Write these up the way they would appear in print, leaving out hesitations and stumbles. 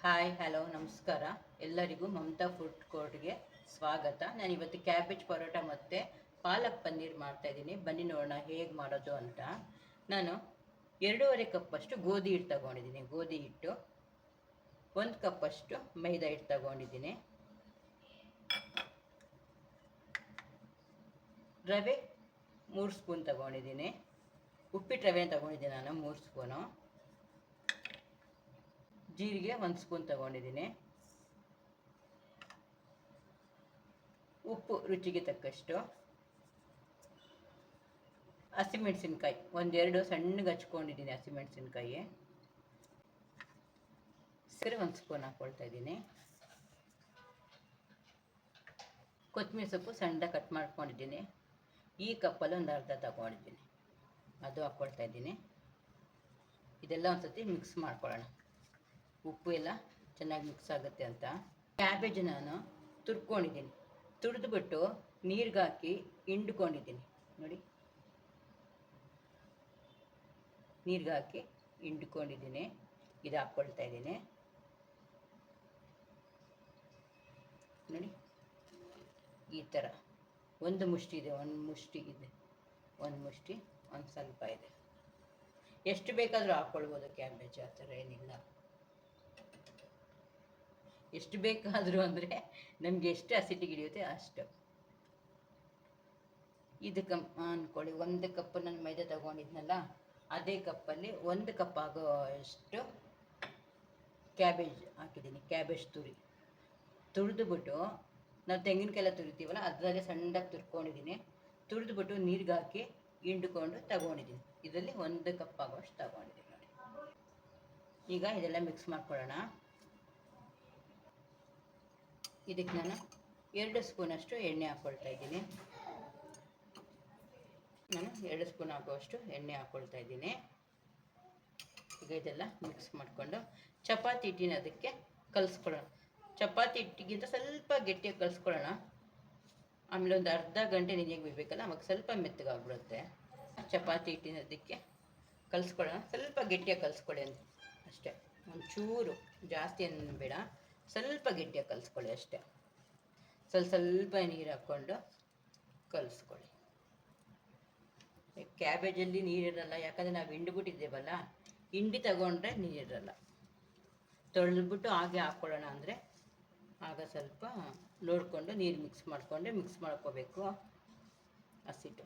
Hi hello ನಮಸ್ಕಾರ ಎಲ್ಲರಿಗೂ Mamata food ಕೋರ್ಟ್ಗೆ ಸ್ವಾಗತ. ನಾನು ಇವತ್ತು ಕ್ಯಾಬೇಜ್ ಪರೋಟ ಮತ್ತು ಪಾಲಕ್ ಪನ್ನೀರ್ ಮಾಡ್ತಾಯಿದ್ದೀನಿ. ಬನ್ನಿ ನೋಡೋಣ ಹೇಗೆ ಮಾಡೋದು ಅಂತ. ನಾನು 2.5 ಕಪ್ಪಷ್ಟು ಗೋಧಿ ಹಿಟ್ಟು ತಗೊಂಡಿದ್ದೀನಿ. ಗೋಧಿ ಹಿಟ್ಟು 1 ಕಪ್ಪಷ್ಟು ಮೈದಾ ಹಿಟ್ಟು ತಗೊಂಡಿದ್ದೀನಿ. ರವೆ 3 ಸ್ಪೂನ್ ತಗೊಂಡಿದ್ದೀನಿ. ಉಪ್ಪಿಟ್ಟು ರವೆ ತಗೊಂಡಿದ್ದೀನಿ ನಾನು 3 ಸ್ಪೂನು. ಜೀರಿಗೆ 1 ಸ್ಪೂನ್ ತಗೊಂಡಿದ್ದೀನಿ. ಉಪ್ಪು ರುಚಿಗೆ ತಕ್ಕಷ್ಟು. ಹಸಿಮೆಣಸಿನ್ಕಾಯಿ 1-2 ಸಣ್ಣಗೆ ಹಚ್ಕೊಂಡಿದ್ದೀನಿ ಹಸಿಮೆಣಸಿನ್ಕಾಯಿ. ಸರಿ 1 ಸ್ಪೂನ್ ಹಾಕ್ಕೊಳ್ತಾ ಇದ್ದೀನಿ. ಕೊತ್ತಂಬರಿ ಸೊಪ್ಪು ಸಣ್ಣದಾಗಿ ಕಟ್ ಮಾಡ್ಕೊಂಡಿದ್ದೀನಿ. ಈ ಕಪ್ಪಲ್ಲಿ ಒಂದು ಅರ್ಧ ತಗೊಂಡಿದ್ದೀನಿ, ಅದು ಹಾಕ್ಕೊಳ್ತಾ ಇದ್ದೀನಿ. ಇದೆಲ್ಲ ಒಂದು ಸತಿ ಮಿಕ್ಸ್ ಮಾಡ್ಕೊಳ್ಳೋಣ, ಉಪ್ಪು ಎಲ್ಲ ಚೆನ್ನಾಗಿ ಮಿಕ್ಸ್ ಆಗುತ್ತೆ ಅಂತ. ಕ್ಯಾಬೇಜ್ ನಾನು ತುರ್ಕೊಂಡಿದ್ದೀನಿ. ತುರಿದ್ಬಿಟ್ಟು ನೀರಿಗೆ ಹಾಕಿ ಹಿಂಡ್ಕೊಂಡಿದ್ದೀನಿ ನೋಡಿ. ನೀರಿಗೆ ಹಾಕಿ ಹಿಂಡ್ಕೊಂಡಿದ್ದೀನಿ. ಇದು ಹಾಕ್ಕೊಳ್ತಾ ಇದ್ದೀನಿ ನೋಡಿ. ಈ ಥರ ಒಂದು ಮುಷ್ಟಿ ಇದೆ, ಒಂದು ಮುಷ್ಟಿ ಇದೆ, ಒಂದು ಮುಷ್ಟಿ, ಒಂದು ಸ್ವಲ್ಪ ಇದೆ. ಎಷ್ಟು ಬೇಕಾದರೂ ಹಾಕ್ಕೊಳ್ಬೋದು ಕ್ಯಾಬೇಜ್, ಆ ಥರ ಏನಿಲ್ಲ. ಎಷ್ಟು ಬೇಕಾದರೂ ಅಂದರೆ ನಮಗೆ ಎಷ್ಟು ಅಸಿಡಿಟಿ ಹಿಡಿಯುತ್ತೆ ಅಷ್ಟು. ಇದಕ್ಕೆ ಅಂದ್ಕೊಳ್ಳಿ 1 ಕಪ್ ನಾನು ಮೈದಾ ತಗೊಂಡಿದ್ನಲ್ಲ, ಅದೇ ಕಪ್ಪಲ್ಲಿ 1 ಕಪ್ ಆಗೋ ಅಷ್ಟು ಕ್ಯಾಬೇಜ್ ಹಾಕಿದ್ದೀನಿ. ಕ್ಯಾಬೇಜ್ ತುರಿದ್ಬಿಟ್ಟು ನಾವು ತೆಂಗಿನಕಾಯಿ ತುರಿತೀವಲ್ಲ ಅದರಲ್ಲೇ ಸಣ್ಣದಾಗಿ ತುರ್ಕೊಂಡಿದ್ದೀನಿ. ತುರಿದ್ಬಿಟ್ಟು ನೀರಿಗೆ ಹಾಕಿ ಹಿಂಡ್ಕೊಂಡು ತಗೊಂಡಿದ್ದೀನಿ. ಇದರಲ್ಲಿ 1 ಕಪ್ ಆಗೋಷ್ಟು ತಗೊಂಡಿದ್ದೀನಿ ನೋಡಿ. ಈಗ ಇದೆಲ್ಲ ಮಿಕ್ಸ್ ಮಾಡ್ಕೊಳ್ಳೋಣ. ಇದಕ್ಕೆ ನಾನು 2 ಸ್ಪೂನಷ್ಟು ಎಣ್ಣೆ ಹಾಕ್ಕೊಳ್ತಾ ಇದ್ದೀನಿ. ನಾನು 2 ಸ್ಪೂನ್ ಆಗುವಷ್ಟು ಎಣ್ಣೆ ಹಾಕ್ಕೊಳ್ತಾ ಇದ್ದೀನಿ. ಈಗ ಇದೆಲ್ಲ ಮಿಕ್ಸ್ ಮಾಡಿಕೊಂಡು ಚಪಾತಿ ಹಿಟ್ಟಿನ ಅದಕ್ಕೆ ಕಲಿಸ್ಕೊಳ್ಳೋಣ. ಚಪಾತಿ ಹಿಟ್ಟಿಗಿಂತ ಸ್ವಲ್ಪ ಗಟ್ಟಿಯಾಗಿ ಕಲಿಸ್ಕೊಳ್ಳೋಣ. ಆಮೇಲೆ ಒಂದು ಅರ್ಧ ಗಂಟೆ ನೆನೆಗೆ ಬಿಡಬೇಕಲ್ಲ, ಅವಾಗ ಸ್ವಲ್ಪ ಮೆತ್ತಗಾಗ್ಬಿಡುತ್ತೆ. ಚಪಾತಿ ಹಿಟ್ಟಿನ ಅದಕ್ಕೆ ಕಲಿಸ್ಕೊಳ್ಳೋಣ. ಸ್ವಲ್ಪ ಗಟ್ಟಿಯಾಗಿ ಕಲಿಸ್ಕೊಳ್ಳಿ ಅಂತ ಅಷ್ಟೇ. ಒಂಚೂರು ಜಾಸ್ತಿ ಏನು ಬೇಡ, ಸ್ವಲ್ಪ ಗಟ್ಟಿಯಾಗಿ ಕಲಿಸ್ಕೊಳ್ಳಿ ಅಷ್ಟೇ. ಸ್ವಲ್ಪ ನೀರು ಹಾಕ್ಕೊಂಡು ಕಲಿಸ್ಕೊಳ್ಳಿ. ಕ್ಯಾಬೇಜಲ್ಲಿ ನೀರಿರಲ್ಲ, ಯಾಕಂದರೆ ನಾವು ಹಿಂಡ್ಬಿಟ್ಟಿದ್ದೇವಲ್ಲ. ಹಿಂಡಿ ತಗೊಂಡ್ರೆ ನೀರಿರಲ್ಲ. ತೊಳೆದ್ಬಿಟ್ಟು ಹಾಗೆ ಹಾಕ್ಕೊಳ್ಳೋಣ ಅಂದರೆ ಆಗ ಸ್ವಲ್ಪ ನೋಡಿಕೊಂಡು ನೀರು ಮಿಕ್ಸ್ ಮಾಡ್ಕೋಬೇಕು. ಹಸಿಟ್ಟು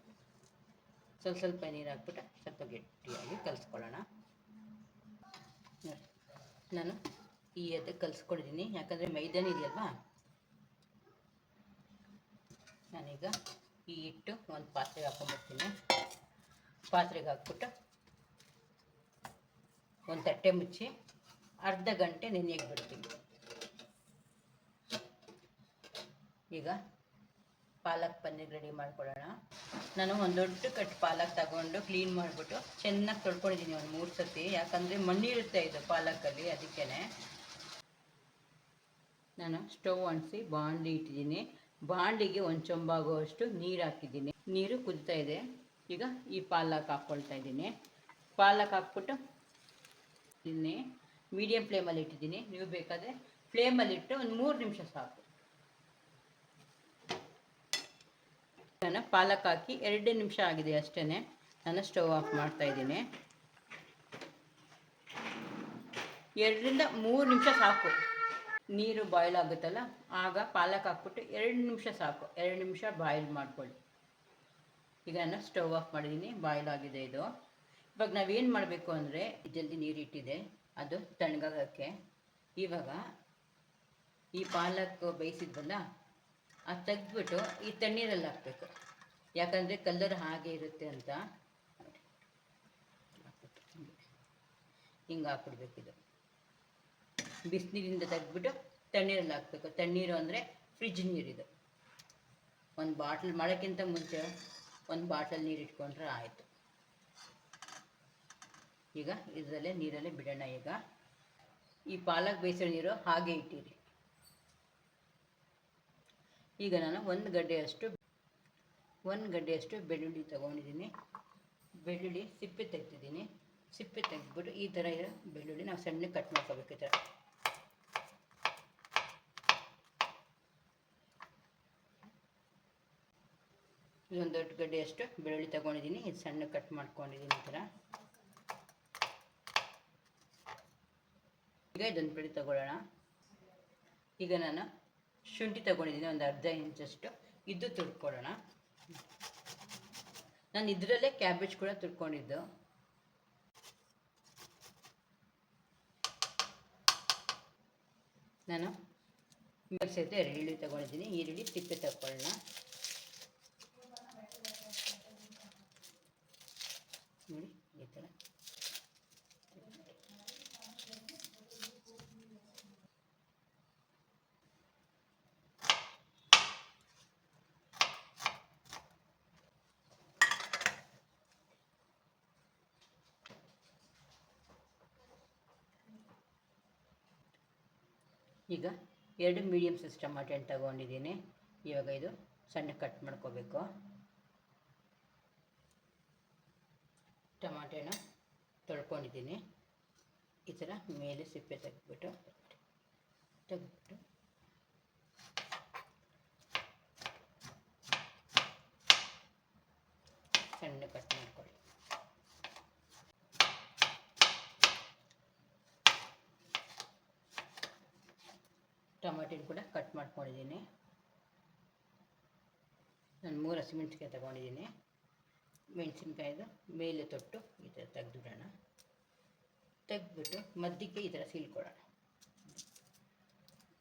ಸ್ವಲ್ಪ ನೀರು ಹಾಕ್ಬಿಟ್ಟು ಸ್ವಲ್ಪ ಗಟ್ಟಿಯಾಗಿ ಕಲಿಸ್ಕೊಳ್ಳೋಣ. ನಾನು ಈ ಅದಕ್ಕೆ ಕಲಿಸ್ಕೊಂಡಿದ್ದೀನಿ, ಯಾಕಂದರೆ ಮೈದಾನ ಇದೆಯಲ್ವಾ. ನಾನೀಗ ಈ ಹಿಟ್ಟು ಒಂದು ಪಾತ್ರೆಗೆ ಹಾಕ್ಕೊಂಡ್ಬಿಡ್ತೀನಿ. ಪಾತ್ರೆಗೆ ಹಾಕ್ಬಿಟ್ಟು ಒಂದು ತಟ್ಟೆ ಮುಚ್ಚಿ ಅರ್ಧ ಗಂಟೆ ನೆನೆಯಕ್ಕೆ ಬಿಡ್ತೀನಿ. ಈಗ ಪಾಲಕ್ ಪನ್ನೀರ್ ರೆಡಿ ಮಾಡ್ಕೊಳ್ಳೋಣ. ನಾನು ಒಂದು ದೊಡ್ಡ ಕಟ್ ಪಾಲಕ್ ತಗೊಂಡು ಕ್ಲೀನ್ ಮಾಡಿಬಿಟ್ಟು ಚೆನ್ನಾಗಿ ತೊಳ್ಕೊಂಡಿದ್ದೀನಿ ಒಂದು 3 ಸತಿ, ಯಾಕಂದರೆ ಮಣ್ಣಿರುತ್ತೆ ಇದು ಪಾಲಕಲ್ಲಿ, ಅದಕ್ಕೇ. ನಾನು ಸ್ಟವ್ ಅಂಟಿಸಿ ಬಾಣಲಿ ಇಟ್ಟಿದ್ದೀನಿ. ಬಾಣಲಿಗೆ 1 ಚೊಂಬಾಗುವಷ್ಟು ನೀರು ಹಾಕಿದ್ದೀನಿ. ನೀರು ಕುದಿತಾ ಇದೆ. ಈಗ ಈ ಪಾಲಕ್ ಹಾಕ್ಕೊಳ್ತಾ ಇದ್ದೀನಿ. ಪಾಲಕ್ ಹಾಕ್ಬಿಟ್ಟು ಇನ್ನೇ ಮೀಡಿಯಮ್ ಫ್ಲೇಮಲ್ಲಿ ಇಟ್ಟಿದ್ದೀನಿ. ನೀವು ಬೇಕಾದರೆ ಫ್ಲೇಮಲ್ಲಿಟ್ಟು ಒಂದು 3 ನಿಮಿಷ ಸಾಕು. ನಾನು ಪಾಲಕ್ ಹಾಕಿ 2 ನಿಮಿಷ ಆಗಿದೆ ಅಷ್ಟೇ. ನಾನು ಸ್ಟವ್ ಆಫ್ ಮಾಡ್ತಾ ಇದ್ದೀನಿ. 2ರಿಂದ 3 ನಿಮಿಷ ಸಾಕು. ನೀರು ಬಾಯ್ಲ್ ಆಗುತ್ತಲ್ಲ, ಆಗ ಪಾಲಕ್ ಹಾಕ್ಬಿಟ್ಟು 2 ನಿಮಿಷ ಸಾಕು. 2 ನಿಮಿಷ ಬಾಯ್ಲ್ ಮಾಡ್ಕೊಳ್ಳಿ. ಈಗ ನಾನು ಸ್ಟವ್ ಆಫ್ ಮಾಡಿದ್ದೀನಿ, ಬಾಯ್ಲ್ ಆಗಿದೆ ಇದು. ಇವಾಗ ನಾವೇನು ಮಾಡಬೇಕು ಅಂದರೆ, ಜಲ್ದಿ ನೀರಿಟ್ಟಿದೆ ಅದು ತಣ್ಣಗಾಗಕ್ಕೆ. ಇವಾಗ ಈ ಪಾಲಕ್ ಬೇಯಿಸಿದ್ವಲ್ಲ ಅದು ತೆಗೆದ್ಬಿಟ್ಟು ಈ ತಣ್ಣೀರಲ್ಲಿ ಹಾಕಬೇಕು, ಯಾಕಂದರೆ ಕಲರ್ ಹಾಗೆ ಇರುತ್ತೆ ಅಂತ. ಹಿಂಗೆ ಹಾಕ್ಬಿಡ್ಬೇಕು. ಇದು ಬಿಸಿನೀರಿಂದ ತೆಗೆದ್ಬಿಟ್ಟು ತಣ್ಣೀರಲ್ಲಿ ಹಾಕಬೇಕು. ತಣ್ಣೀರು ಅಂದರೆ ಫ್ರಿಜ್ ನೀರಿದು. ಒಂದು ಬಾಟ್ಲ್ ಮಾಡೋಕ್ಕಿಂತ ಮುಂಚೆ ಒಂದು ಬಾಟಲ್ ನೀರು ಇಟ್ಕೊಂಡ್ರೆ ಆಯಿತು. ಈಗ ಇದರಲ್ಲೇ ನೀರಲ್ಲೇ ಬಿಡೋಣ. ಈಗ ಈ ಪಾಲಕ್ ಬೇಯಿಸೋ ನೀರು ಹಾಗೆ ಇಟ್ಟಿರಿ. ಈಗ ನಾನು ಒಂದು ಗಡ್ಡೆಯಷ್ಟು ಬೆಳ್ಳುಳ್ಳಿ ತೊಗೊಂಡಿದ್ದೀನಿ. ಬೆಳ್ಳುಳ್ಳಿ ಸಿಪ್ಪೆ ತೆಗ್ದಿದ್ದೀನಿ. ಸಿಪ್ಪೆ ತೆಗೆದ್ಬಿಟ್ಟು ಈ ಥರ ಇರೋ ಬೆಳ್ಳುಳ್ಳಿ ನಾವು ಸಣ್ಣಗೆ ಕಟ್ ಮಾಡ್ಕೋಬೇಕು. ಈ ಥರ ಇದೊಂದು ದೊಡ್ಡ ಗಡ್ಡೆಯಷ್ಟು ಬೆಳ್ಳುಳ್ಳಿ ತೊಗೊಂಡಿದ್ದೀನಿ. ಇದು ಸಣ್ಣ ಕಟ್ ಮಾಡ್ಕೊಂಡಿದ್ದೀನಿ ಈ ಥರ. ಈಗ ಇದೊಂದು ಬೆಳ್ಳುಳ್ಳಿ ತೊಗೊಳ್ಳೋಣ. ಈಗ ನಾನು ಶುಂಠಿ ತೊಗೊಂಡಿದ್ದೀನಿ ಒಂದು ಅರ್ಧ ಇಂಚಷ್ಟು. ಇದು ತುರ್ಕೊಳ್ಳೋಣ. ನಾನು ಇದರಲ್ಲೇ ಕ್ಯಾಬೇಜ್ ಕೂಡ ತುರ್ಕೊಂಡಿದ್ದು. ನಾನು ಸಹಿತ ಈರುಳ್ಳಿ ತೊಗೊಂಡಿದ್ದೀನಿ. ಈರುಳ್ಳಿ ಸಿಪ್ಪೆ ತಗೊಳ್ಳೋಣ. ನೋಡಿ ಈ ಥರ. ಈಗ 2 ಮೀಡಿಯಮ್ ಸೈಜ್ ಟೊಮಾಟೊ ಹಣ್ಣು ತಗೊಂಡಿದ್ದೀನಿ. ಇವಾಗ ಇದು ಸಣ್ಣ ಕಟ್ ಮಾಡ್ಕೋಬೇಕು. ಟೊಮಾಟೊ ಹಣ್ಣು ತೊಳ್ಕೊಂಡಿದ್ದೀನಿ. ಈ ಥರ ಮೇಲೆ ಸಿಪ್ಪೆ ತೆಗೆದ್ಬಿಟ್ಟು ಸಣ್ಣ ಕಟ್ ಮಾಡ್ಕೊಳ್ಳಿ. ಟೊಮಾಟೊ ಕೂಡ ಕಟ್ ಮಾಡ್ಕೊಂಡಿದ್ದೀನಿ. ನಾನು 3 ಹಸಿಮೆಣಸಿನ್ಕಾಯಿ ತಗೊಂಡಿದ್ದೀನಿ. ಮೆಣಸಿನ್ಕಾಯಿದು ಮೇಲೆ ತೊಟ್ಟು ಈ ಥರ ತೆಗೆದುಬಿಡೋಣ. ತೆಗೆದ್ಬಿಟ್ಟು ಮಧ್ಯಕ್ಕೆ ಈ ಥರ ಸೀಳ್ಕೊಳ್ಳೋಣ.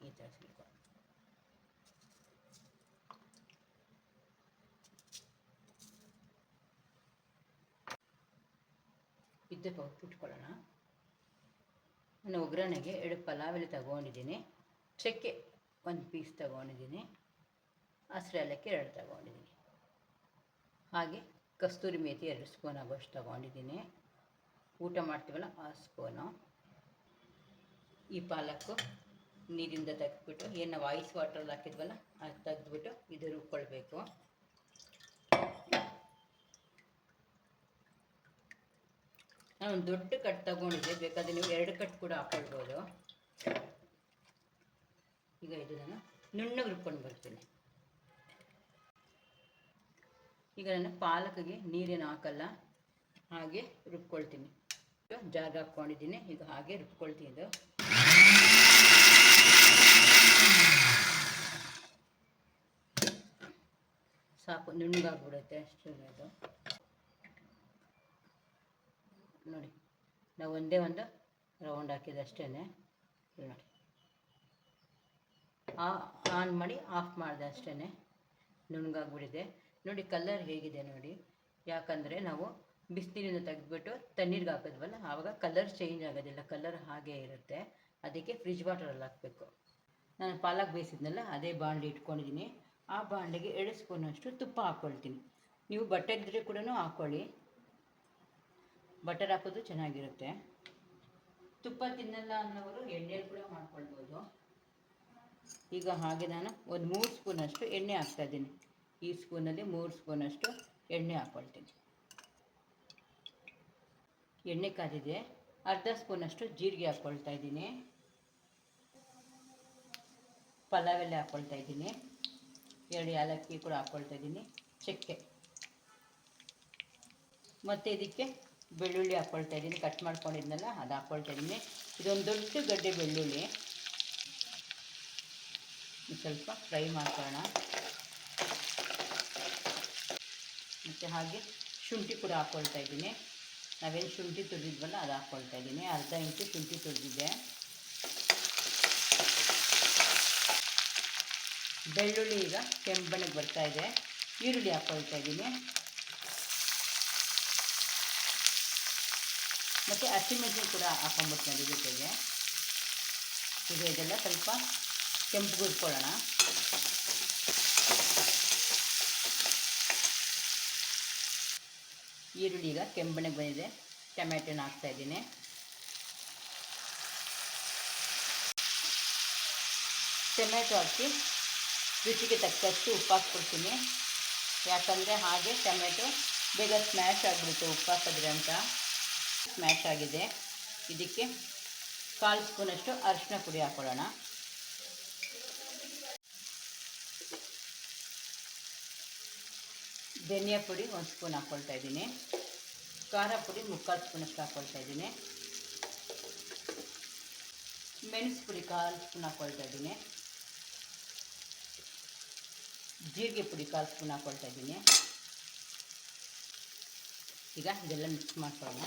ಈ ಥರ ಸೀಳ್ಕೊಳ್ಳೋಣ. ಇದಕ್ಕೆ ಇಟ್ಕೊಳ್ಳೋಣ. ನಾನು ಒಗ್ಗರಣೆಗೆ 2 ಪಲಾವ್ ಎಲೆ ತಗೊಂಡಿದ್ದೀನಿ. ಚಕ್ಕೆ 1 ಪೀಸ್ ತಗೊಂಡಿದ್ದೀನಿ. ಹಸಿರು ಏಲಕ್ಕಿ 2 ತಗೊಂಡಿದ್ದೀನಿ. ಹಾಗೆ ಕಸ್ತೂರಿ ಮೇಥಿ 2 ಸ್ಪೂನ್ ಆಗೋಷ್ಟು ತಗೊಂಡಿದ್ದೀನಿ. ಊಟ ಮಾಡ್ತೀವಲ್ಲ ಆ ಸ್ಪೂನು. ಈ ಪಾಲಕ್ಕು ನೀರಿಂದ ತೆಗೆದ್ಬಿಟ್ಟು ಏನು ನಾವು ಐಸ್ ವಾಟ್ರಲ್ಲಿ ಹಾಕಿದ್ವಲ್ಲ ಅದು ತೆಗೆದ್ಬಿಟ್ಟು ಇದು ರುಬ್ಕೊಳ್ಬೇಕು. ನಾನು ಒಂದು ದೊಡ್ಡ ಕಟ್ ತಗೊಂಡಿದ್ದೆ. ಬೇಕಾದರೆ ನೀವು 2 ಕಟ್ ಕೂಡ ಹಾಕ್ಕೊಳ್ಬೋದು. ಈಗ ಇದು ನಾನು ನುಣ್ಣಗೆ ರುಬ್ಕೊಂಡು ಬರ್ತೀನಿ. ಈಗ ನಾನು ಪಾಲಕ್ಗೆ ನೀರೇನು ಹಾಕಲ್ಲ, ಹಾಗೆ ರುಬ್ಕೊಳ್ತೀನಿ. ಜಾಗ ಹಾಕ್ಕೊಂಡಿದ್ದೀನಿ. ಈಗ ಹಾಗೆ ರುಬ್ಕೊಳ್ತೀನಿ. ಇದು ಸಾಕು, ನುಣ್ಣಗಾಗ್ಬಿಡುತ್ತೆ ಅಷ್ಟು. ಇದು ನೋಡಿ, ನಾವು ಒಂದೇ ಒಂದು ರೌಂಡ್ ಹಾಕಿದಷ್ಟೇ. ನೋಡಿ, ಆನ್ ಮಾಡಿ ಆಫ್ ಮಾಡಿದೆ ಅಷ್ಟೇ. ನುಣ್ಣಗಾಗ್ಬಿಟ್ಟಿದೆ ನೋಡಿ. ಕಲರ್ ಹೇಗಿದೆ ನೋಡಿ. ಯಾಕಂದರೆ ನಾವು ಬಿಸಿನೀರಿಂದ ತೆಗೆದ್ಬಿಟ್ಟು ತಣ್ಣೀರಿಗೆ ಹಾಕಿದ್ವಲ್ಲ, ಆವಾಗ ಕಲರ್ ಚೇಂಜ್ ಆಗೋದಿಲ್ಲ. ಕಲರ್ ಹಾಗೇ ಇರುತ್ತೆ. ಅದಕ್ಕೆ ಫ್ರಿಜ್ ವಾಟರಲ್ಲಿ ಹಾಕಬೇಕು. ನಾನು ಪಾಲಕ್ ಬೇಯಿಸಿದ್ನಲ್ಲ ಅದೇ ಬಾಣಲೆ ಇಟ್ಕೊಂಡಿದ್ದೀನಿ. ಆ ಬಾಣಲೆಗೆ 2 ಸ್ಪೂನಷ್ಟು ತುಪ್ಪ ಹಾಕ್ಕೊಳ್ತೀನಿ. ನೀವು ಬಟರ್ ಇದ್ದರೆ ಕೂಡ ಹಾಕ್ಕೊಳ್ಳಿ. ಬಟರ್ ಹಾಕೋದು ಚೆನ್ನಾಗಿರುತ್ತೆ. ತುಪ್ಪ ತಿನ್ನಲ್ಲ ಅನ್ನೋರು ಎಣ್ಣೆಯಲ್ಲಿ ಕೂಡ ಮಾಡ್ಕೊಳ್ಬೋದು. ಈಗ ಹಾಗೆ ನಾನು ಒಂದು 3 ಸ್ಪೂನಷ್ಟು ಎಣ್ಣೆ ಹಾಕ್ತಾಯಿದ್ದೀನಿ. ಈ ಸ್ಪೂನಲ್ಲಿ 3 ಸ್ಪೂನಷ್ಟು ಎಣ್ಣೆ ಹಾಕ್ಕೊಳ್ತೀನಿ. ಎಣ್ಣೆ ಕಾದಿದೆ. ಅರ್ಧ ಸ್ಪೂನಷ್ಟು ಜೀರಿಗೆ ಹಾಕ್ಕೊಳ್ತಾ ಇದ್ದೀನಿ. ಪಲಾವ್ ಎಲೆ ಹಾಕ್ಕೊಳ್ತಾ ಇದ್ದೀನಿ. 2 ಏಲಕ್ಕಿ ಕೂಡ ಹಾಕ್ಕೊಳ್ತಾ ಇದ್ದೀನಿ. ಚಕ್ಕೆ ಮತ್ತು ಇದಕ್ಕೆ ಬೆಳ್ಳುಳ್ಳಿ ಹಾಕ್ಕೊಳ್ತಾ ಇದ್ದೀನಿ. ಕಟ್ ಮಾಡ್ಕೊಂಡಿದ್ನಲ್ಲ ಅದು ಹಾಕ್ಕೊಳ್ತಾ ಇದ್ದೀನಿ. ಇದೊಂದು ದೊಡ್ಡ ಗಡ್ಡೆ ಬೆಳ್ಳುಳ್ಳಿ. ಸ್ವಲ್ಪ ಫ್ರೈ ಮಾಡ್ಕೊಳ್ಳೋಣ. ಮತ್ತು ಹಾಗೆ ಶುಂಠಿ ಕೂಡ ಹಾಕ್ಕೊಳ್ತಾ ಇದ್ದೀನಿ. ನಾವೇನು ಶುಂಠಿ ತುರಿದ್ವಲ್ಲ ಅದು ಹಾಕ್ಕೊಳ್ತಾ ಇದ್ದೀನಿ. ಅರ್ಧ ಇಂಚು ಶುಂಠಿ ತುರಿದಿದೆ. ಬೆಳ್ಳುಳ್ಳಿ ಈಗ ಕೆಂಪಣ್ಣಗೆ ಬರ್ತಾ ಇದೆ. ಈರುಳ್ಳಿ ಹಾಕ್ಕೊಳ್ತಾ ಇದ್ದೀನಿ. ಮತ್ತು ಹಸಿಮೆಣಸಿನ ಕೂಡ ಹಾಕೊಂಡ್ಬಿಡ್ತೀನಿ ಜೊತೆಗೆ. ಈಗ ಇದೆಲ್ಲ ಸ್ವಲ್ಪ ಕೆಂಪು ಹುರ್ಕೊಳ್ಳೋಣ. ಈರುಳ್ಳಿ ಈಗ ಕೆಂಪಣ್ಣಗೆ ಬಂದಿದೆ. ಟೊಮ್ಯಾಟೊನ ಹಾಕ್ತಾಯಿದ್ದೀನಿ. ಟೊಮ್ಯಾಟೊ ಹಾಕಿ ರುಚಿಗೆ ತಕ್ಕಷ್ಟು ಉಪ್ಪು ಹಾಕ್ಕೊಡ್ತೀನಿ. ಯಾಕಂದರೆ ಹಾಗೆ ಟೊಮ್ಯಾಟೊ ಬೇಗ ಸ್ಮ್ಯಾಶ್ ಆಗಿಬಿಡುತ್ತೆ ಉಪ್ಪು ಹಾಕಿದ್ರೆ ಅಂತ. ಸ್ಮ್ಯಾಶ್ ಆಗಿದೆ. ಇದಕ್ಕೆ 1/4 ಸ್ಪೂನಷ್ಟು ಅರಿಶಿನ ಪುಡಿ ಹಾಕ್ಕೊಳ್ಳೋಣ. ಧನಿಯಾ ಪುಡಿ 1 ಸ್ಪೂನ್ ಹಾಕ್ಕೊಳ್ತಾ ಇದ್ದೀನಿ. ಖಾರ ಪುಡಿ 3/4 ಸ್ಪೂನಷ್ಟು ಹಾಕ್ಕೊಳ್ತಾ ಇದ್ದೀನಿ. ಮೆಣಸು ಪುಡಿ 1/4 ಸ್ಪೂನ್ ಹಾಕ್ಕೊಳ್ತಾ ಇದ್ದೀನಿ. ಜೀರಿಗೆ ಪುಡಿ 1/4 ಸ್ಪೂನ್ ಹಾಕ್ಕೊಳ್ತಾ ಇದ್ದೀನಿ. ಈಗ ಇದೆಲ್ಲ ಮಿಕ್ಸ್ ಮಾಡ್ಕೊಳ್ಳೋಣ.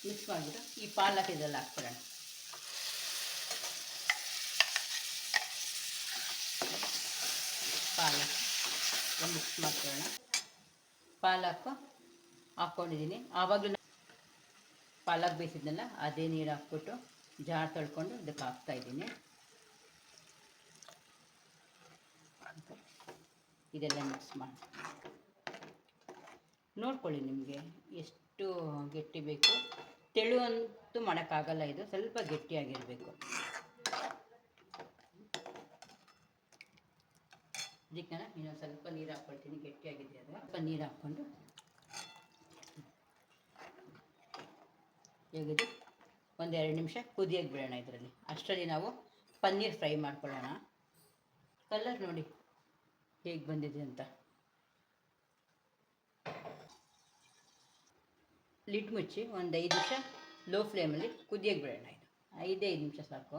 ಮಿಕ್ಸ್ ಮಾಡಿಬಿಟ್ಟು ಈ ಪಾಲಕ್ ಇದೆಲ್ಲ ಹಾಕ್ಕೊಳ್ಳೋಣ. ಪಾಲಕ್ ಮಿಕ್ಸ್ ಮಾಡ್ಕೊಳ್ಳೋಣ. ಪಾಲಕ್ ಹಾಕ್ಕೊಂಡಿದ್ದೀನಿ. ಆವಾಗಲೂ ಪಾಲಕ್ ಬೇಯಿಸಿದ್ನಲ್ಲ ಅದೇ ನೀರು ಹಾಕ್ಬಿಟ್ಟು ಜಾರ್ ತೊಳ್ಕೊಂಡು ಇದಕ್ಕೆ ಹಾಕ್ತಾಯಿದ್ದೀನಿ. ಇದೆಲ್ಲ ಮಿಕ್ಸ್ ಮಾಡಿ ನೋಡ್ಕೊಳ್ಳಿ ನಿಮಗೆ ಎಷ್ಟು ಗಟ್ಟಿ ಬೇಕು. ತೆಳು ಅಂತೂ ಮಾಡೋಕ್ಕಾಗಲ್ಲ, ಇದು ಸ್ವಲ್ಪ ಗಟ್ಟಿಯಾಗಿರಬೇಕು. ಇದಕ್ಕೆ ನಾನು ಇನ್ನೊಂದು ಸ್ವಲ್ಪ ನೀರು ಹಾಕ್ಕೊಳ್ತೀನಿ. ಗಟ್ಟಿಯಾಗಿದೆ ಅದು. ಸ್ವಲ್ಪ ನೀರು ಹಾಕ್ಕೊಂಡು ಹೇಗಿದೆ 1-2 ನಿಮಿಷ ಕುದಿಯೋಕ್ಕೆ ಬಿಡೋಣ ಇದರಲ್ಲಿ. ಅಷ್ಟರಲ್ಲಿ ನಾವು ಪನ್ನೀರ್ ಫ್ರೈ ಮಾಡ್ಕೊಳ್ಳೋಣ. ಕಲರ್ ನೋಡಿ ಹೇಗೆ ಬಂದಿದೆ ಅಂತ. ಲಿಡ್ ಮುಚ್ಚಿ 1-5 ನಿಮಿಷ ಲೋ ಫ್ಲೇಮಲ್ಲಿ ಕುದಿಯೋಕ್ಕೆ ಬಿಡೋಣ. ಇದು 5 ನಿಮಿಷ ಸಾಕು.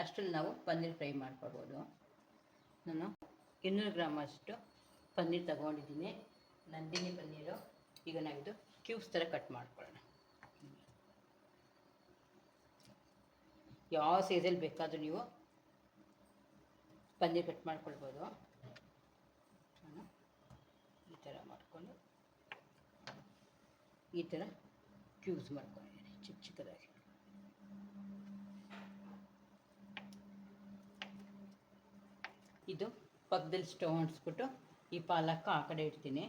ಅಷ್ಟರಲ್ಲಿ ನಾವು ಪನ್ನೀರ್ ಫ್ರೈ ಮಾಡ್ಕೊಳ್ಬೋದು. ನಾನು 200 ಗ್ರಾಮ್ ಅಷ್ಟು ಪನ್ನೀರ್ ತಗೊಂಡಿದ್ದೀನಿ. ನಂದಿನಿ ಪನ್ನೀರು. ಈಗ ನಾವಿದು ಕ್ಯೂಬ್ಸ್ ಥರ ಕಟ್ ಮಾಡ್ಕೊಳ್ಳೋಣ. ಯಾವ ಸೈಜಲ್ಲಿ ಬೇಕಾದರೂ ನೀವು ಪನ್ನೀರ್ ಕಟ್ ಮಾಡ್ಕೊಳ್ಬೋದು. ಈ ಥರ ಮಾಡಿಕೊಂಡು ಈ ಥರ ಕ್ಯೂಬ್ಸ್ ಮಾಡ್ಕೊಂಡಿದ್ದೀನಿ ಚಿಕ್ಕ ಚಿಕ್ಕದಾಗಿ. ಇದು ಪಕ್ಕದಲ್ಲಿ ಸ್ಟವ್ ಅಂಟಿಸ್ಬಿಟ್ಟು ಈ ಪಾಲಕ್ ಆ ಕಡೆ ಇಡ್ತೀನಿ.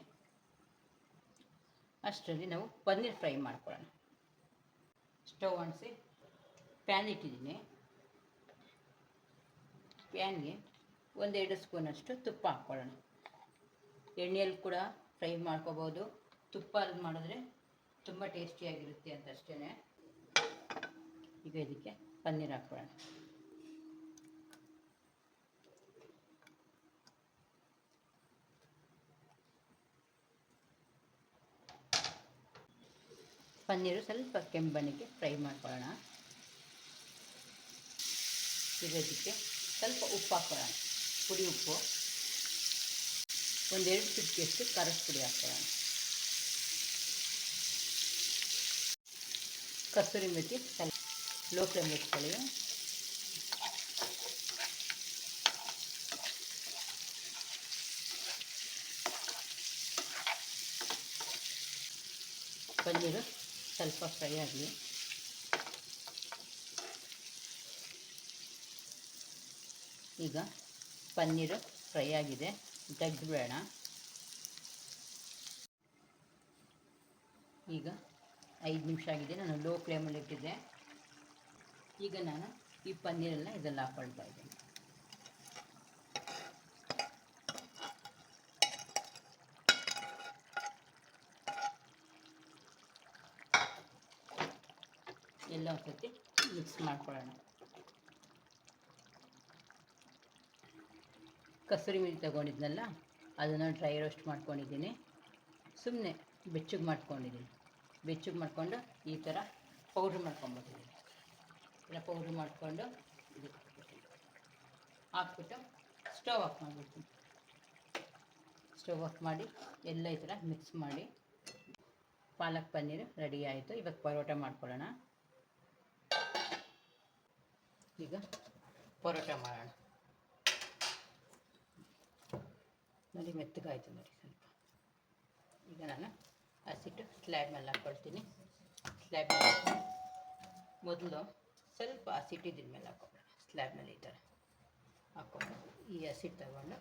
ಅಷ್ಟರಲ್ಲಿ ನಾವು ಪನ್ನೀರ್ ಫ್ರೈ ಮಾಡ್ಕೊಳ್ಳೋಣ. ಸ್ಟವ್ ಅಂಟಿಸಿ ಪ್ಯಾನ್ ಇಟ್ಟಿದ್ದೀನಿ. ಪ್ಯಾನ್ಗೆ 1-2 ಸ್ಪೂನಷ್ಟು ತುಪ್ಪ ಹಾಕ್ಕೊಳ್ಳೋಣ. ಎಣ್ಣೆಯಲ್ಲಿ ಕೂಡ ಫ್ರೈ ಮಾಡ್ಕೋಬೋದು. ತುಪ್ಪಲ್ಲಿ ಮಾಡಿದ್ರೆ ತುಂಬ ಟೇಸ್ಟಿಯಾಗಿರುತ್ತೆ ಅಂತ ಅಷ್ಟೇ. ಈಗ ಇದಕ್ಕೆ ಪನ್ನೀರ್ ಹಾಕ್ಕೊಳ್ಳೋಣ. ಪನ್ನೀರು ಸ್ವಲ್ಪ ಕೆಂಪನಿಗೆ ಫ್ರೈ ಮಾಡ್ಕೊಳ್ಳೋಣ. ಈಗ ಇದಕ್ಕೆ ಸ್ವಲ್ಪ ಉಪ್ಪು ಹಾಕ್ಕೊಳ್ಳೋಣ. ಪುಡಿ ಉಪ್ಪು 1-2 ಚಿಟಿಕೆಯಷ್ಟು ಖಾರದ ಪುಡಿ ಹಾಕ್ಕೊಳ್ಳೋಣ. ಕಸೂರಿ ಮೆಥಿ ಸ್ವಲ್ಪ ಲೋ ಫ್ಲೇಮ್ ಇಟ್ಕೊಳ್ಳಿ. ಪನ್ನೀರು ಸ್ವಲ್ಪ ಫ್ರೈ ಆಗಲಿ. ಈಗ ಪನ್ನೀರು ಫ್ರೈ ಆಗಿದೆ, ತೆಗೆದುಬಿಡೋಣ. ಈಗ 5 ನಿಮಿಷ ಆಗಿದೆ. ನಾನು ಲೋ ಫ್ಲೇಮಲ್ಲಿ ಇಟ್ಟಿದ್ದೆ. ಈಗ ನಾನು ಈ ಪನ್ನೀರೆಲ್ಲ ಇದೆಲ್ಲ ಹಾಕ್ಕೊಳ್ತಾ ಇದ್ದೀನಿ. ಎಲ್ಲ ಒಂದ್ಸತಿ ಮಿಕ್ಸ್ ಮಾಡ್ಕೊಳ್ಳೋಣ. ಕಸೂರಿ ಮೆಥಿ ತಗೊಂಡಿದ್ನಲ್ಲ ಅದನ್ನು ಡ್ರೈ ರೋಸ್ಟ್ ಮಾಡ್ಕೊಂಡಿದ್ದೀನಿ. ಸುಮ್ಮನೆ ಬೆಚ್ಚಗೆ ಮಾಡ್ಕೊಂಡಿದ್ದೀನಿ. ಬೆಚ್ಚಗೆ ಮಾಡಿಕೊಂಡು ಈ ಥರ ಪೌಡ್ರ್ ಮಾಡ್ಕೊಂಬಿಟ್ಟಿದ್ದೀನಿ. ಎಲ್ಲ ಪೌಡ್ರ್ ಮಾಡಿಕೊಂಡು ಇದಕ್ಕೆ ಹಾಕ್ಬಿಟ್ಟು ಸ್ಟವ್ ಆಫ್ ಮಾಡಿಬಿಡ್ತೀನಿ. ಸ್ಟವ್ ಆಫ್ ಮಾಡಿ ಎಲ್ಲ ಈ ಥರ ಮಿಕ್ಸ್ ಮಾಡಿ ಪಾಲಕ್ ಪನ್ನೀರು ರೆಡಿ ಆಯಿತು. ಇವಾಗ ಪರೋಟ ಮಾಡ್ಕೊಳ್ಳೋಣ. ಈಗ ಪರೋಟ ಮಾಡೋಣ. ನೋಡಿ ಮೆತ್ತಗಾಯಿತು ನೋಡಿ ಸ್ವಲ್ಪ. ಈಗ ನಾನು ಹಸಿಟ್ಟು ಸ್ಲ್ಯಾಬ್ ಮೇಲೆ ಹಾಕ್ಕೊಳ್ತೀನಿ. ಸ್ಲ್ಯಾಬ್ ಮೇಲೆ ಮೊದಲು ಸ್ವಲ್ಪ ಹಸಿಟ್ಟಿದ್ದ ಮೇಲೆ ಹಾಕ್ಕೊಳ್ಳೋಣ. ಸ್ಲ್ಯಾಬ್ ಮೇಲೆ ಈ ಥರ ಹಾಕ್ಕೊಂಡು ಈ ಹಸಿಟ್ಟು ತಗೊಂಡು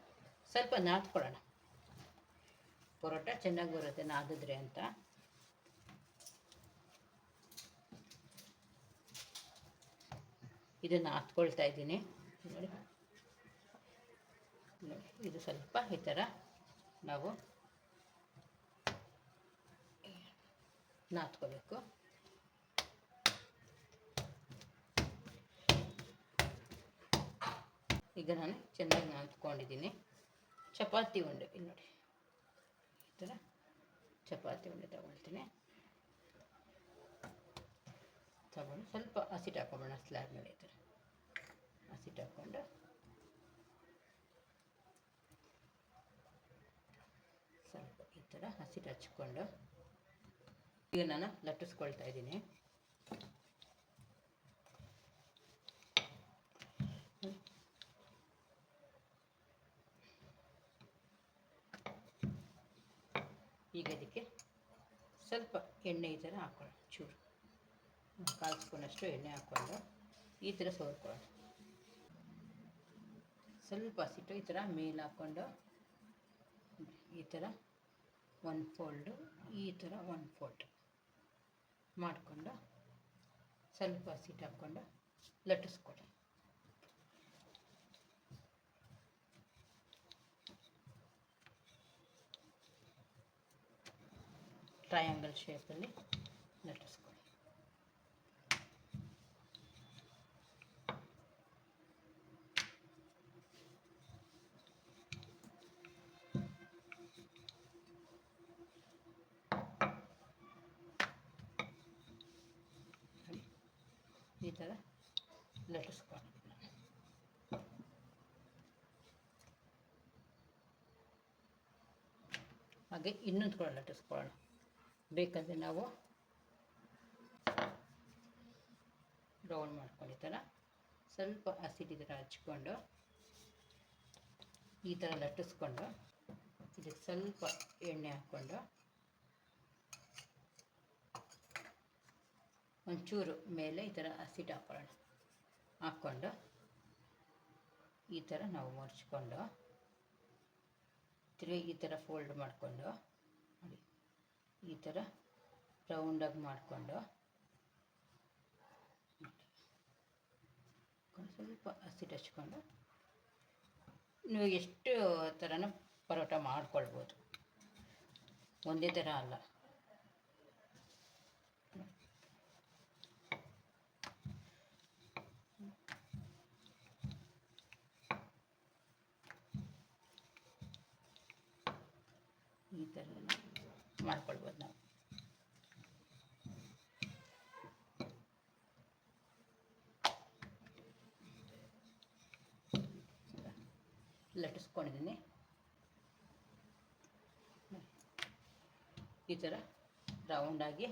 ಸ್ವಲ್ಪ ನಾದ್ಕೊಳ್ಳೋಣ. ಪರೋಟ ಚೆನ್ನಾಗಿ ಬರುತ್ತೆ ನಾದಿದ್ರೆ ಅಂತ. ಇದನ್ನು ಹಾಕ್ಕೊಳ್ತಾ ಇದ್ದೀನಿ ನೋಡಿ. ಇದು ಸ್ವಲ್ಪ ಈ ಥರ ನಾವು ನಾದ್ಕೋಬೇಕು. ಈಗ ನಾನು ಚೆನ್ನಾಗಿ ನಾದ್ಕೊಂಡಿದ್ದೀನಿ. ಚಪಾತಿ ಉಂಡೆ ಇಲ್ಲಿ ನೋಡಿ, ಈ ಥರ ಚಪಾತಿ ಉಂಡೆ ತಗೊಳ್ತೀನಿ. ತಗೊಂಡು ಸ್ವಲ್ಪ ಹಸಿಟ್ಟು ಹಾಕೊಂಬೋಣ ಸ್ಲ್ಯಾಬ್ ಮೇಲೆ. ಈ ಥರ ಹಸಿಟ್ಟು ಹಾಕ್ಕೊಂಡು ಸ್ವಲ್ಪ ಈ ಥರ ಹಸಿಟ್ಟು ಹಚ್ಕೊಂಡು ಈಗ ನಾನು ಲಟ್ಟಿಸ್ಕೊಳ್ತಾ ಇದ್ದೀನಿ. ಈಗ ಇದಕ್ಕೆ ಸ್ವಲ್ಪ ಎಣ್ಣೆ ಈ ಥರ ಹಾಕೊಳ್ಳೋಣ, ಚೂರು 1/4 ಸ್ಪೂನಷ್ಟು ಎಣ್ಣೆ ಹಾಕ್ಕೊಂಡು ಈ ಥರ ಸೋರ್ಕೊಳ್ಳೋಣ. ಸ್ವಲ್ಪ ಹಸಿಟ್ಟು ಈ ಥರ ಮೇಲೆ ಹಾಕ್ಕೊಂಡು ಈ ಥರ 1 ಫೋಲ್ಡು, ಈ ಥರ 1 ಫೋಲ್ಡ್ ಮಾಡಿಕೊಂಡು ಸ್ವಲ್ಪ ಹಸಿಟ್ಟು ಹಾಕ್ಕೊಂಡು ಲಟ್ಟಿಸ್ಕೊಳ್ಳಿ. ಟ್ರಯಾಂಗಲ್ ಶೇಪಲ್ಲಿ ಲಟ್ಟಿಸ್ಕೊಳ್ಳಿ. ಈ ಥರ ಲಟ್ಟಿಸ್ಕೊಳ್ಳಿ. ಹಾಗೆ ಇನ್ನೊಂದು ಕೂಡ ಲಟ್ಟಿಸ್ಕೊಳ್ಳೋಣ. ಬೇಕಾದರೆ ನಾವು ರೌಂಡ್ ಮಾಡ್ಕೊಂಡು ಈ ಥರ ಸ್ವಲ್ಪ ಹಸಿಟ್ಟು ಈ ಥರ ಹಚ್ಕೊಂಡು ಈ ಥರ ಲಟ್ಟಿಸ್ಕೊಂಡು ಇದಕ್ಕೆ ಸ್ವಲ್ಪ ಎಣ್ಣೆ ಹಾಕ್ಕೊಂಡು ಒಂಚೂರು ಮೇಲೆ ಈ ಥರ ಹಸಿಟ್ಟು ಹಾಕ್ಕೊಂಡು ಈ ಥರ ನಾವು ಮರ್ಚ್ಕೊಂಡು ತಿರುಗಿ ಈ ಥರ ಫೋಲ್ಡ್ ಮಾಡಿಕೊಂಡು ನೋಡಿ, ಈ ಥರ ರೌಂಡಾಗಿ ಮಾಡಿಕೊಂಡು ಸ್ವಲ್ಪ ಹಸಿಟ್ಟು ಹಚ್ಕೊಂಡು ನೀವು ಎಷ್ಟು ಥರನ ಪರೋಟ ಮಾಡ್ಕೊಳ್ಬೋದು, ಒಂದೇ ಥರ ಅಲ್ಲ. ಈ ಥರ ಮಾಡ್ಕೊಳ್ಬೋದು ನಾವು. ಲಟ್ಟಿಸ್ಕೊಂಡಿದ್ದೀನಿ. ಈ ಥರ ರೌಂಡಾಗಿ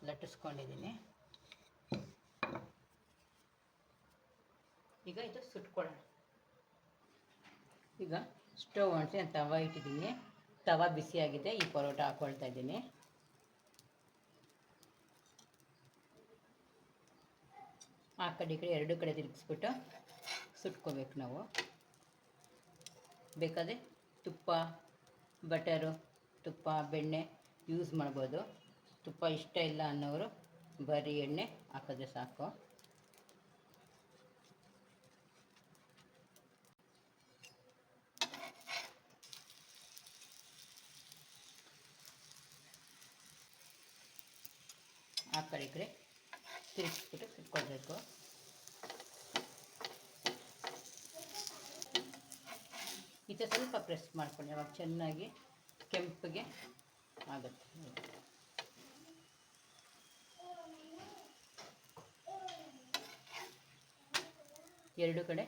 ಲಟ್ಟಿಸ್ಕೊಂಡಿದ್ದೀನಿ. ಈಗ ಇದು ಸುಟ್ಕೊಳ್ಳೋಣ. ಈಗ ಸ್ಟವ್ ಅಂಟಿಸಿ ನಾನು ತವ ಇಟ್ಟಿದ್ದೀನಿ. ತವ ಬಿಸಿಯಾಗಿದೆ. ಈ ಪರೋಟ ಹಾಕ್ಕೊಳ್ತಾ ಇದ್ದೀನಿ. ಆ ಕಡೆ ಈ ಕಡೆ ಎರಡು ಕಡೆ ತಿರುಗಿಸ್ಬಿಟ್ಟು ಸುಟ್ಕೋಬೇಕು ನಾವು. ಬೇಕಾದರೆ ತುಪ್ಪ, ಬಟರು, ತುಪ್ಪ, ಬೆಣ್ಣೆ ಯೂಸ್ ಮಾಡ್ಬೋದು. ತುಪ್ಪ ಇಷ್ಟ ಇಲ್ಲ ಅನ್ನೋರು ಬರೀ ಎಣ್ಣೆ ಹಾಕಿದ್ರೆ ಸಾಕು. ಆ ಕಡೆ ಈ ಕಡೆ ತಿರುಗಿಸ್ಬಿಟ್ಟು ಸುಟ್ಕೊಳ್ಬೇಕು. ಈ ಥರ ಸ್ವಲ್ಪ ಪ್ರೆಸ್ ಮಾಡ್ಕೊಂಡು ಅವಾಗ ಚೆನ್ನಾಗಿ ಕೆಂಪಗೆ ಆಗುತ್ತೆ. ಎರಡು ಕಡೆ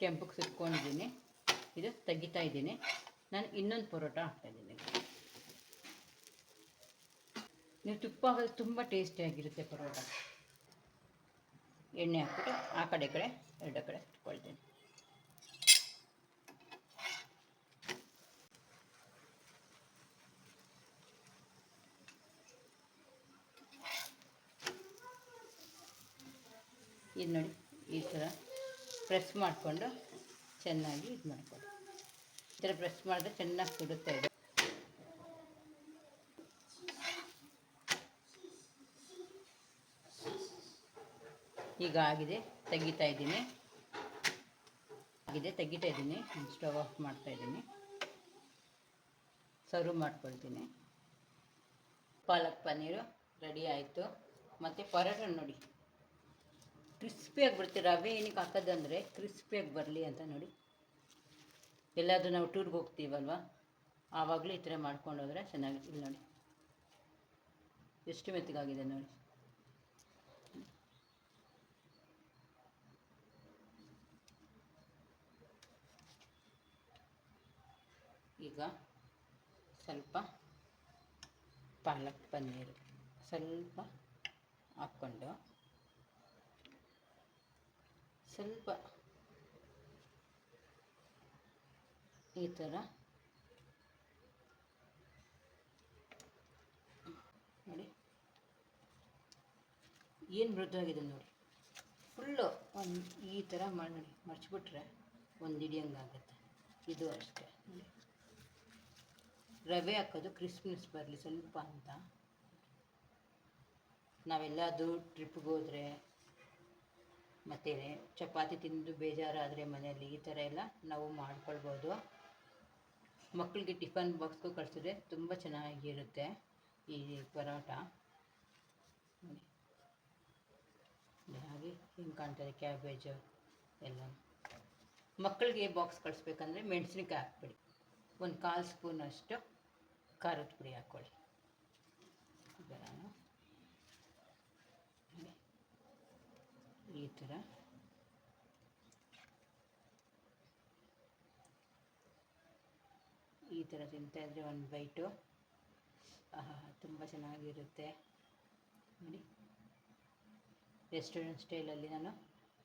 ಕೆಂಪಗೆ ಸುಟ್ಕೊಂಡಿದ್ದೀನಿ. ಇದು ತೆಗಿತಾ ಇದ್ದೀನಿ. ನಾನು ಇನ್ನೊಂದು ಪರೋಟ ಹಾಕ್ತಾಯಿದ್ದೀನಿ. ನೀವು ತುಪ್ಪ ಹಾಕಿದ್ರೆ ತುಂಬ ಟೇಸ್ಟಿಯಾಗಿರುತ್ತೆ ಪರೋಟ. ಎಣ್ಣೆ ಹಾಕ್ಬಿಟ್ಟು ಆ ಕಡೆ ಈ ಕಡೆ ಎರಡು ಕಡೆ ಇಟ್ಕೊಳ್ತೀನಿ. ಇದು ನೋಡಿ, ಈ ಥರ ಪ್ರೆಸ್ ಮಾಡಿಕೊಂಡು ಚೆನ್ನಾಗಿ ಇದು ಮಾಡ್ಕೊಳ್ಳಿ. ಈ ಥರ ಪ್ರೆಸ್ ಮಾಡಿದ್ರೆ ಚೆನ್ನಾಗಿ ಸುಡುತ್ತೆ ಇದು. ಈಗ ಆಗಿದೆ, ತೆಗಿತಾ ಇದ್ದೀನಿ. ಸ್ಟವ್ ಆಫ್ ಮಾಡ್ತಾ ಇದ್ದೀನಿ. ಸರ್ವ್ ಮಾಡ್ಕೊಳ್ತೀನಿ. ಪಾಲಕ್ ಪನ್ನೀರು ರೆಡಿ ಆಯಿತು. ಮತ್ತು ಪರೋಟ ನೋಡಿ ಕ್ರಿಸ್ಪಿಯಾಗಿ ಬರುತ್ತೆ. ರವೆ ಏನಕ್ಕೆ ಹಾಕೋದಂದರೆ ಕ್ರಿಸ್ಪಿಯಾಗಿ ಬರಲಿ ಅಂತ ನೋಡಿ. ಎಲ್ಲಾದರೂ ನಾವು ಟೂರ್ಗೆ ಹೋಗ್ತೀವಲ್ವ, ಆವಾಗಲೂ ಈ ಥರ ಮಾಡ್ಕೊಂಡು ಹೋದರೆ ಚೆನ್ನಾಗಿ. ಇಲ್ಲಿ ನೋಡಿ ಎಷ್ಟು ಮೆತ್ತಗಾಗಿದೆ ನೋಡಿ. ಈಗ ಸ್ವಲ್ಪ ಪಾಲಕ್ ಪನ್ನೀರು ಸ್ವಲ್ಪ ಹಾಕ್ಕೊಂಡು ಸ್ವಲ್ಪ ಈ ಥರ ನೋಡಿ, ಏನು ಮೃದುವಾಗಿದೆ ನೋಡಿ. ಫುಲ್ಲು ಒಂದು ಈ ಥರ ಮಾಡಿ ನೋಡಿ, ಮರ್ಚಿಬಿಟ್ರೆ ಒಂದು ಹಿಡಿಯಂಗಾಗುತ್ತೆ. ಇದು ಅಷ್ಟೇ ನೋಡಿ, ರವೆ ಹಾಕೋದು ಕ್ರಿಸ್ಪಿನೆಸ್ ಬರಲಿ ಸ್ವಲ್ಪ ಅಂತ. ನಾವೆಲ್ಲಾದರೂ ಟ್ರಿಪ್ಗೆ ಹೋದರೆ ಮತ್ತು ಚಪಾತಿ ತಿಂದು ಬೇಜಾರಾದರೆ ಮನೆಯಲ್ಲಿ ಈ ಥರ ಎಲ್ಲ ನಾವು ಮಾಡ್ಕೊಳ್ಬೋದು. ಮಕ್ಕಳಿಗೆ ಟಿಫನ್ ಬಾಕ್ಸ್ಗೂ ಕಳಿಸಿದ್ರೆ ತುಂಬ ಚೆನ್ನಾಗಿರುತ್ತೆ ಈ ಪರೋಟ. ಹಾಗೆ ಹಿಂಗೆ ಕಾಣ್ತದೆ ಕ್ಯಾಬೇಜು ಎಲ್ಲ. ಮಕ್ಕಳಿಗೆ ಬಾಕ್ಸ್ ಕಳಿಸ್ಬೇಕಂದ್ರೆ ಮೆಣಸಿನ್ಕಾಯಿ ಹಾಕ್ಬಿಡಿ, ಒಂದು 1/4 ಸ್ಪೂನಷ್ಟು ಖಾರದ ಪುಡಿ ಹಾಕ್ಕೊಳ್ಳಿ. ಈ ಥರ ತಿಂತಾಯಿದ್ರೆ ಒಂದು ಬೈಟು ತುಂಬ ಚೆನ್ನಾಗಿರುತ್ತೆ ನೋಡಿ. ರೆಸ್ಟೋರೆಂಟ್ ಸ್ಟೈಲಲ್ಲಿ ನಾನು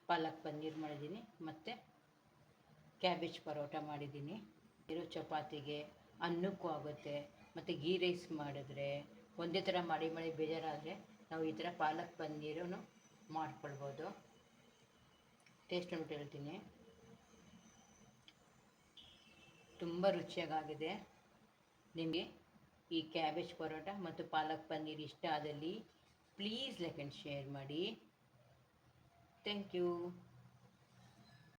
ಪಾಲಕ್ ಪನ್ನೀರ್ ಮಾಡಿದ್ದೀನಿ ಮತ್ತು ಕ್ಯಾಬೇಜ್ ಪರೋಟ ಮಾಡಿದ್ದೀನಿ. ಇರೋ ಚಪಾತಿಗೆ ಅನ್ನಕ್ಕೂ ಆಗುತ್ತೆ, ಮತ್ತು ಗೀ ರೈಸ್ ಮಾಡಿದ್ರೆ ಒಂದೇ ಥರ ಮಾಡಿ ಬೇಜಾರಾದರೆ ನಾವು ಈ ಥರ ಪಾಲಕ್ ಪನ್ನೀರನ್ನು ಮಾಡ್ಕೊಳ್ಬೋದು. ಟೇಸ್ಟ್ ನೋಡ್ಬಿಟ್ಟು ಹೇಳ್ತೀನಿ, ತುಂಬ ರುಚಿಯಾಗಿದೆ. ನಿಮಗೆ ಈ ಕ್ಯಾಬೇಜ್ ಪರೋಟ ಮತ್ತು ಪಾಲಕ್ ಪನ್ನೀರ್ ಇಷ್ಟ ಆದಲ್ಲಿ ಪ್ಲೀಸ್ ಲೈಕ್ ಆ್ಯಂಡ್ ಶೇರ್ ಮಾಡಿ. Thank you.